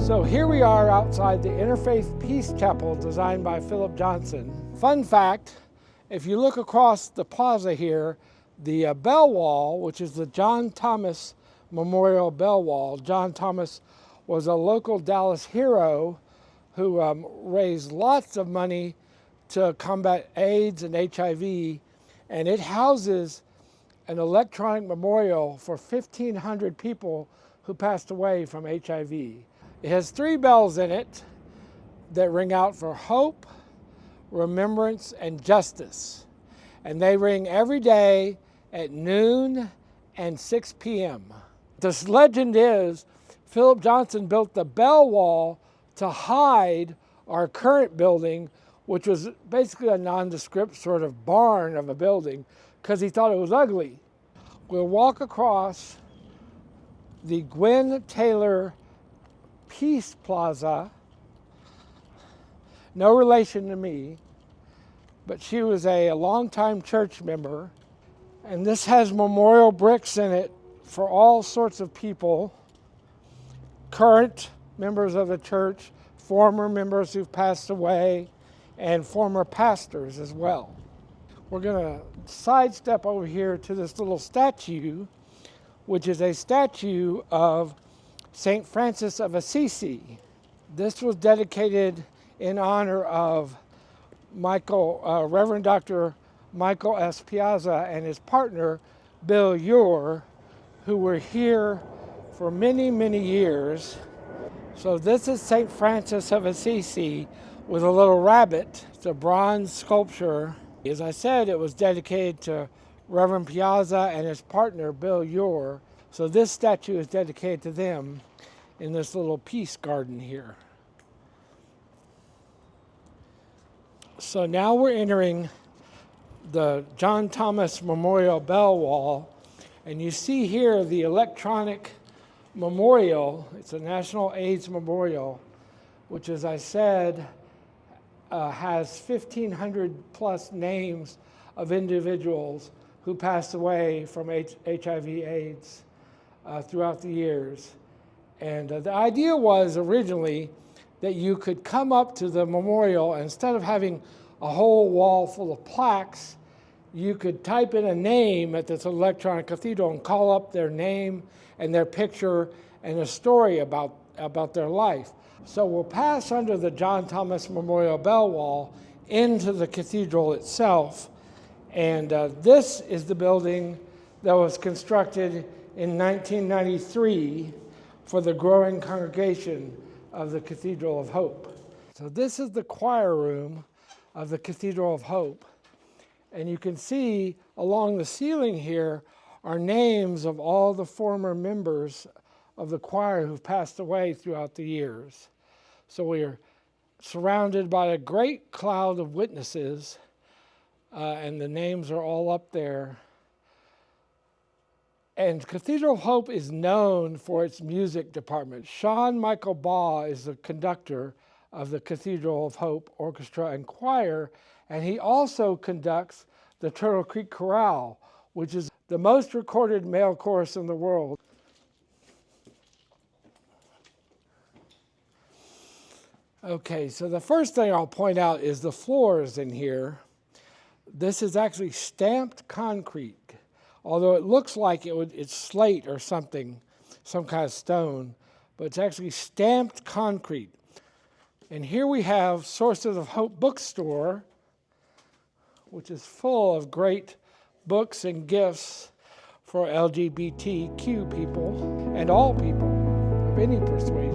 So here we are outside the Interfaith Peace Chapel designed by Philip Johnson. Fun fact, if you look across the plaza here, the bell wall, which is the John Thomas Memorial Bell Wall. John Thomas was a local Dallas hero who raised lots of money to combat AIDS and HIV, and it houses an electronic memorial for 1,500 people who passed away from HIV. It has 3 bells in it that ring out for hope, remembrance, and justice. And they ring every day at noon and 6 p.m. This legend is Philip Johnson built the bell wall to hide our current building, which was basically a nondescript sort of barn of a building, because he thought it was ugly. We'll walk across the Gwen Taylor Peace Plaza. No relation to me, but she was a longtime church member. And this has memorial bricks in it for all sorts of people, current members of the church, former members who've passed away, and former pastors as well. We're going to sidestep over here to this little statue, which is a statue of St. Francis of Assisi. This was dedicated in honor of Reverend Dr. Michael S. Piazza and his partner, Bill Ure, who were here for many, many years. So this is St. Francis of Assisi with a little rabbit. It's a bronze sculpture. As I said, it was dedicated to Reverend Piazza and his partner, Bill Ure. So this statue is dedicated to them in this little peace garden here. So now we're entering the John Thomas Memorial Bell Wall, and you see here the electronic memorial. It's a National AIDS Memorial, which, as I said, has 1,500 plus names of individuals who passed away from HIV/AIDS throughout the years. And the idea was originally that you could come up to the memorial, and instead of having a whole wall full of plaques, you could type in a name at this electronic cathedral and call up their name and their picture and a story about their life. So we'll pass under the John Thomas Memorial Bell Wall into the cathedral itself. And this is the building that was constructed in 1993 for the growing congregation of the Cathedral of Hope. So this is the choir room of the Cathedral of Hope. And you can see along the ceiling here are names of all the former members of the choir who've passed away throughout the years. So we are surrounded by a great cloud of witnesses, and the names are all up there. And Cathedral of Hope is known for its music department. Sean Michael Baugh is the conductor of the Cathedral of Hope Orchestra and Choir, and he also conducts the Turtle Creek Chorale, which is the most recorded male chorus in the world. Okay, so the first thing I'll point out is the floors in here. This is actually stamped concrete, although it looks like it's slate or something, some kind of stone, but it's actually stamped concrete. And here we have Sources of Hope bookstore, which is full of great books and gifts for LGBTQ people and all people of any persuasion.